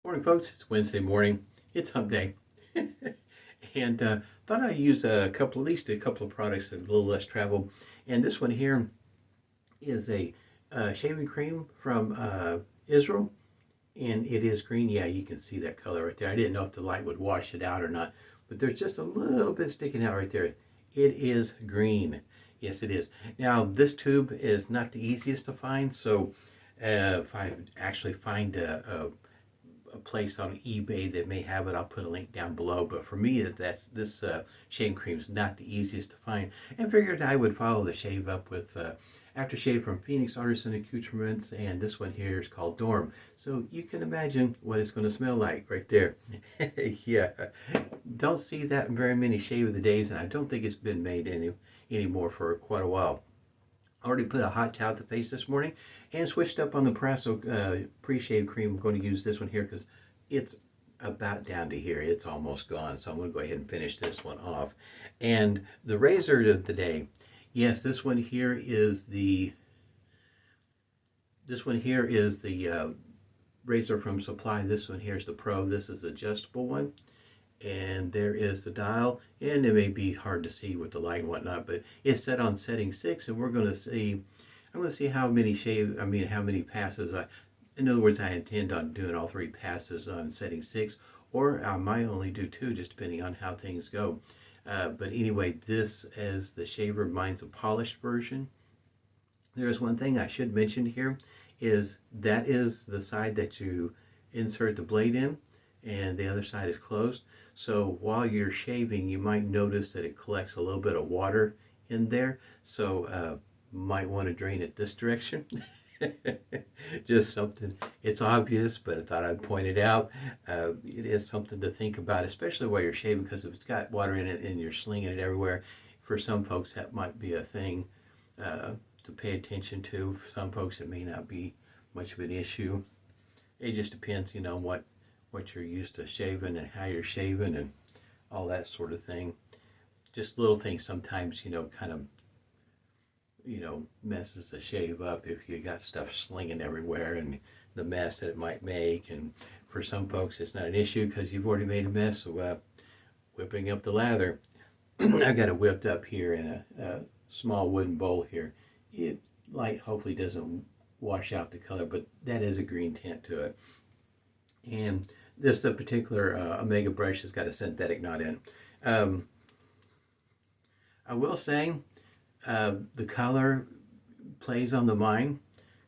Morning, folks. It's Wednesday morning. It's hump day. and thought I'd use at least a couple of products that are a little less travel. And this one here is a shaving cream from Israel. And it is green. Yeah, you can see that color right there. I didn't know if the light would wash it out or not. But there's just a little bit sticking out right there. It is green. Yes, it is. Now, this tube is not the easiest to find. So if I actually find a place on eBay that may have it, I'll put a link down below. But for me, this shaving cream is not the easiest to find, and figured I would follow the shave up with aftershave from Phoenix Artisan Accoutrements, and this one here is called Dorm. So you can imagine what it's going to smell like right there. Yeah, don't see that in very many shave of the days, and I don't think it's been made anymore for quite a while. Already put a hot towel to face this morning and switched up on the Proraso pre-shave cream. I'm going to use this one here because it's about down to here. It's almost gone. So I'm going to go ahead and finish this one off. And the razor of the day. Yes, this one here is the razor from Supply. This one here is the Pro. This is the adjustable one. And there is the dial, and it may be hard to see with the light and whatnot, but it's set on setting 6, and I'm going to see how many how many passes in other words, I intend on doing all 3 passes on setting 6, or I might only do 2, just depending on how things go. But anyway, this is the shaver. Mine's a polished version. There's one thing I should mention here, is that is the side that you insert the blade in, and the other side is closed. So while you're shaving, you might notice that it collects a little bit of water in there. So might want to drain it this direction. Just something, it's obvious, but I thought I'd point it out. It is something to think about, especially while you're shaving, because if it's got water in it and you're slinging it everywhere, for some folks that might be a thing to pay attention to. For some folks it may not be much of an issue. It just depends, what you're used to shaving and how you're shaving and all that sort of thing. Just little things sometimes, kind of, messes the shave up if you got stuff slinging everywhere and the mess that it might make. And for some folks, it's not an issue because you've already made a mess. So whipping up the lather. I've got it whipped up here in a small wooden bowl here. Light hopefully doesn't wash out the color, but that is a green tint to it. And this particular Omega brush has got a synthetic knot in. I will say the color plays on the mind,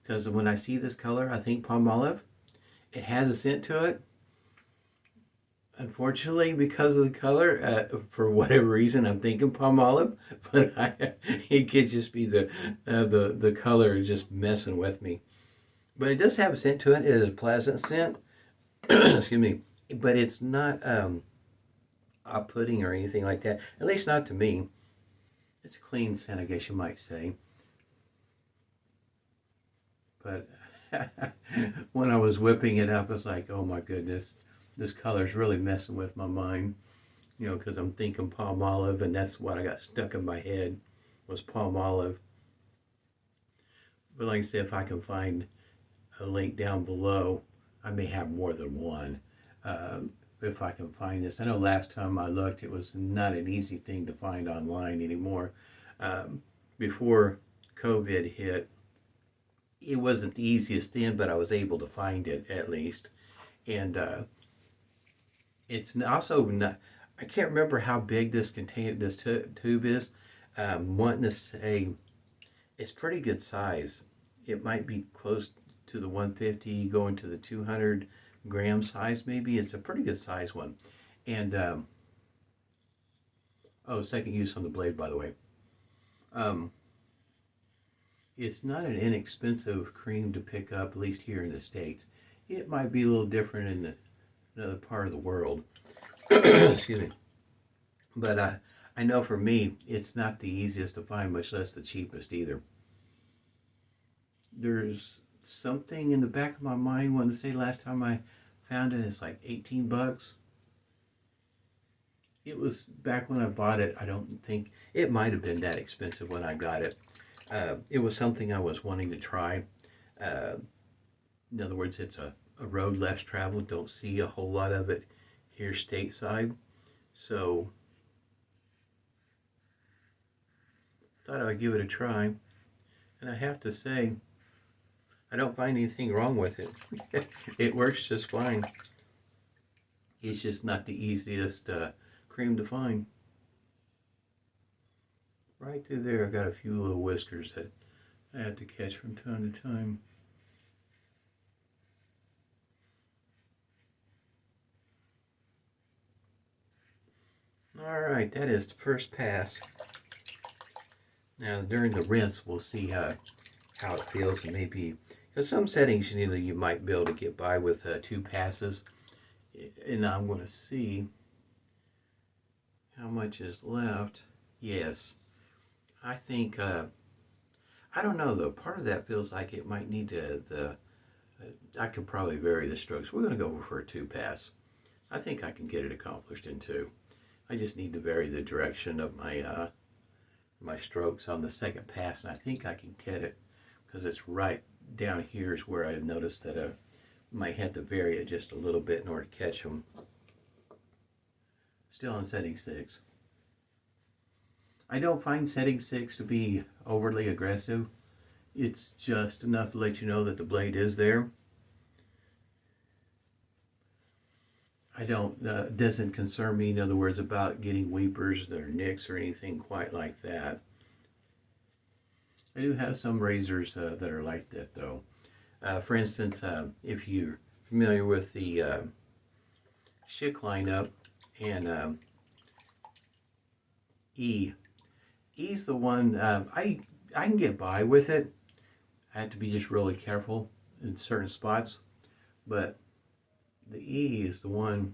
because when I see this color, I think palm olive. It has a scent to it. Unfortunately, because of the color, for whatever reason, I'm thinking palm olive, but it could just be the color just messing with me. But it does have a scent to it. It is a pleasant scent. Excuse me, but it's not off-putting or anything like that, at least not to me. It's a clean scent, I guess you might say. But when I was whipping it up, I was like, oh my goodness, this color's really messing with my mind, because I'm thinking palm olive, and that's what I got stuck in my head, was palm olive. But like I said, if I can find a link down below, I may have more than one if I can find this. I know last time I looked, it was not an easy thing to find online anymore. Before COVID hit, it wasn't the easiest thing, but I was able to find it at least. And it's also not, I can't remember how big this tube is. Wanting to say it's pretty good size. It might be close to the 150 going to the 200 gram size maybe. It's a pretty good size one. And second use on the blade, by the way. It's not an inexpensive cream to pick up, at least here in the States. It might be a little different in another part of the world. Excuse me. But I know for me, it's not the easiest to find, much less the cheapest either. There's something in the back of my mind wanting to say last time I found it, it's like 18 bucks. It was back when I bought it. I don't think it might have been that expensive when I got it. It was something I was wanting to try. In other words, it's a a road less traveled. Don't see a whole lot of it here stateside. So thought I'd give it a try. And I have to say, I don't find anything wrong with it. It works just fine. It's just not the easiest cream to find. Right through there, I've got a few little whiskers that I have to catch from time to time. All right, that is the first pass. Now during the rinse, we'll see how it feels, and maybe because some settings you might be able to get by with 2 passes. And I'm going to see how much is left. Yes, I think I don't know though. Part of that feels like it might need I could probably vary the strokes. We're going to go for a 2 pass. I think I can get it accomplished in 2. I just need to vary the direction of my strokes on the second pass, and I think I can get it because it's right down here is where I noticed that I might have to vary it just a little bit in order to catch them. Still on setting 6. I don't find setting 6 to be overly aggressive. It's just enough to let you know that the blade is there. I don't, doesn't concern me, in other words, about getting weepers or nicks or anything quite like that. I do have some razors that are like that though. For instance, if you're familiar with the Schick lineup and E's the one, I can get by with it. I have to be just really careful in certain spots, but the E is the one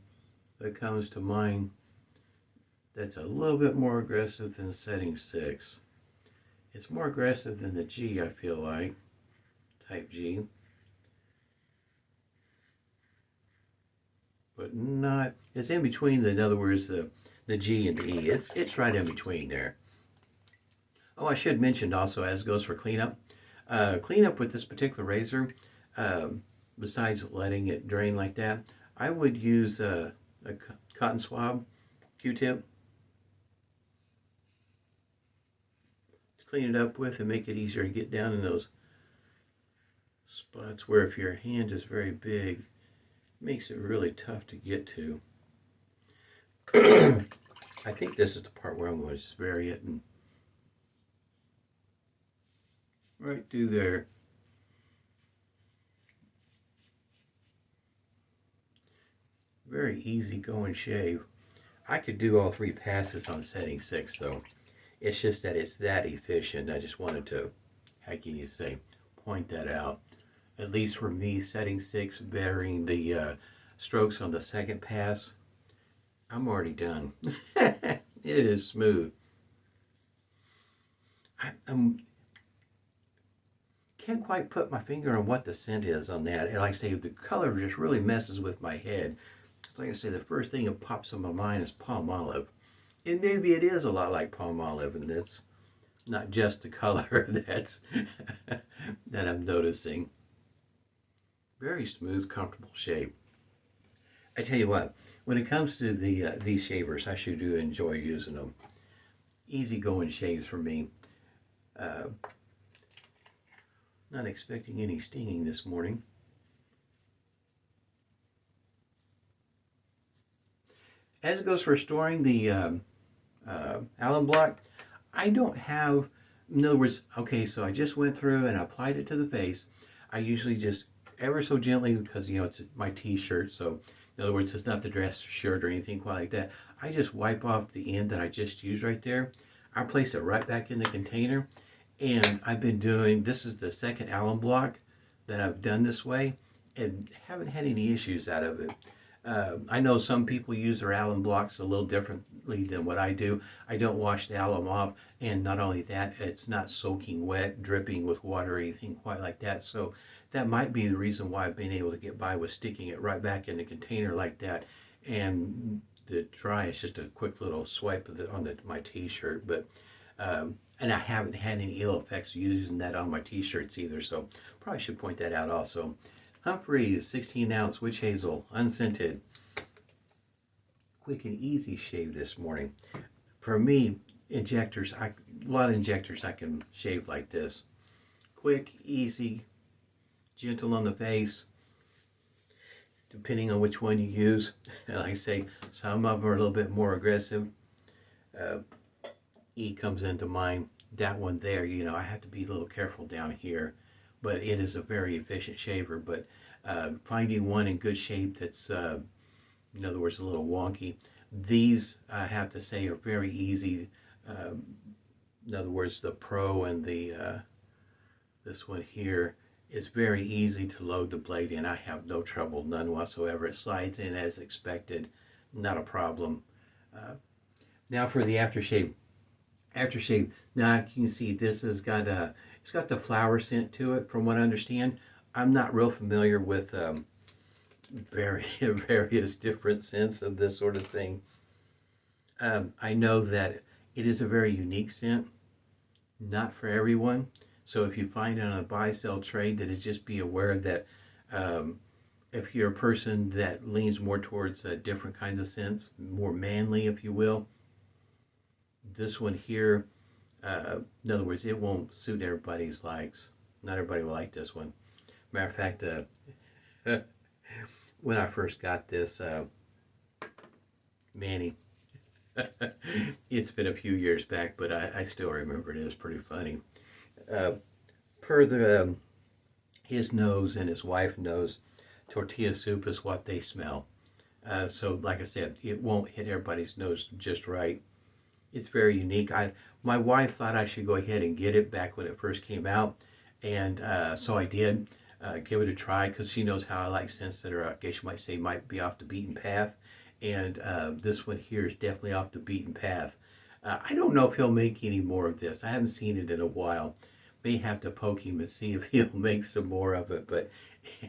that comes to mind that's a little bit more aggressive than setting 6. It's more aggressive than the G, I feel like, type G. But not, it's in between, in other words, the G and the E. It's right in between there. Oh, I should mention also, as goes for cleanup, cleanup with this particular razor, besides letting it drain like that, I would use a cotton swab Q-tip to clean it up with and make it easier to get down in those spots where if your hand is very big, it makes it really tough to get to. I think this is the part where I'm going to just vary it and right through there. Very easy going shave. I could do all 3 passes on setting 6 though. It's just that it's that efficient. I just wanted to, how can you say, point that out. At least for me, setting 6, varying the strokes on the second pass, I'm already done. It is smooth. I can't quite put my finger on what the scent is on that. And like I say, the color just really messes with my head. It's like I say, the first thing that pops in my mind is palm olive. And maybe it is a lot like palm olive, and it's not just the color that's that I'm noticing. Very smooth, comfortable shave. I tell you what, when it comes to these shavers, I sure do enjoy using them. Easy going shaves for me. Not expecting any stinging this morning. As it goes for storing the alum block, I don't have, in other words, okay, so I just went through and applied it to the face. I usually just ever so gently, because it's my t-shirt, so in other words, it's not the dress shirt or anything quite like that. I just wipe off the end that I just used right there. I place it right back in the container, and I've been doing, this is the second alum block that I've done this way, and haven't had any issues out of it. I know some people use their alum blocks a little differently than what I do. I don't wash the alum off, and not only that, it's not soaking wet, dripping with water or anything quite like that. So that might be the reason why I've been able to get by with sticking it right back in the container like that. And the dry is just a quick little swipe of on my t-shirt. But and I haven't had any ill effects using that on my t-shirts either. So probably should point that out also. Humphreys 16-ounce witch hazel, unscented. Quick and easy shave this morning. For me, injectors, a lot of injectors I can shave like this. Quick, easy, gentle on the face, depending on which one you use. Like I say, some of them are a little bit more aggressive. E comes into mind. That one there, I have to be a little careful down here, but it is a very efficient shaver. But finding one in good shape that's, in other words, a little wonky, these I have to say are very easy. In other words, the Pro and the this one here is very easy to load the blade in. I have no trouble, none whatsoever. It slides in as expected, not a problem. Now for the aftershave. Aftershave. Now you can see this has got it's got the flower scent to it. From what I understand, I'm not real familiar with various different scents of this sort of thing. I know that it is a very unique scent, not for everyone. So if you find it on a buy-sell trade, that is, just be aware that if you're a person that leans more towards different kinds of scents, more manly, if you will, this one here, in other words, it won't suit everybody's likes. Not everybody will like this one. Matter of fact, when I first got this, Manny, it's been a few years back, but I still remember it. It was pretty funny. Per the his nose and his wife knows, tortilla soup is what they smell. So like I said, it won't hit everybody's nose just right. It's very unique. My wife thought I should go ahead and get it back when it first came out, and so I did. Give it a try because she knows how I like scents that are, I guess you might say, might be off the beaten path. And this one here is definitely off the beaten path. I don't know if he'll make any more of this. I haven't seen it in a while. May have to poke him and see if he'll make some more of it. But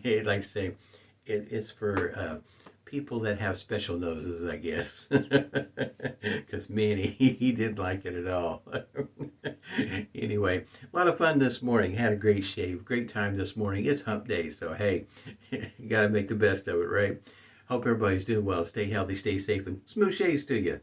like I say, it's for people that have special noses, I guess. Because Manny, he didn't like it at all. Anyway, a lot of fun this morning. Had a great shave. Great time this morning. It's hump day, so hey, you got to make the best of it, right? Hope everybody's doing well. Stay healthy, stay safe, and smooth shaves to you.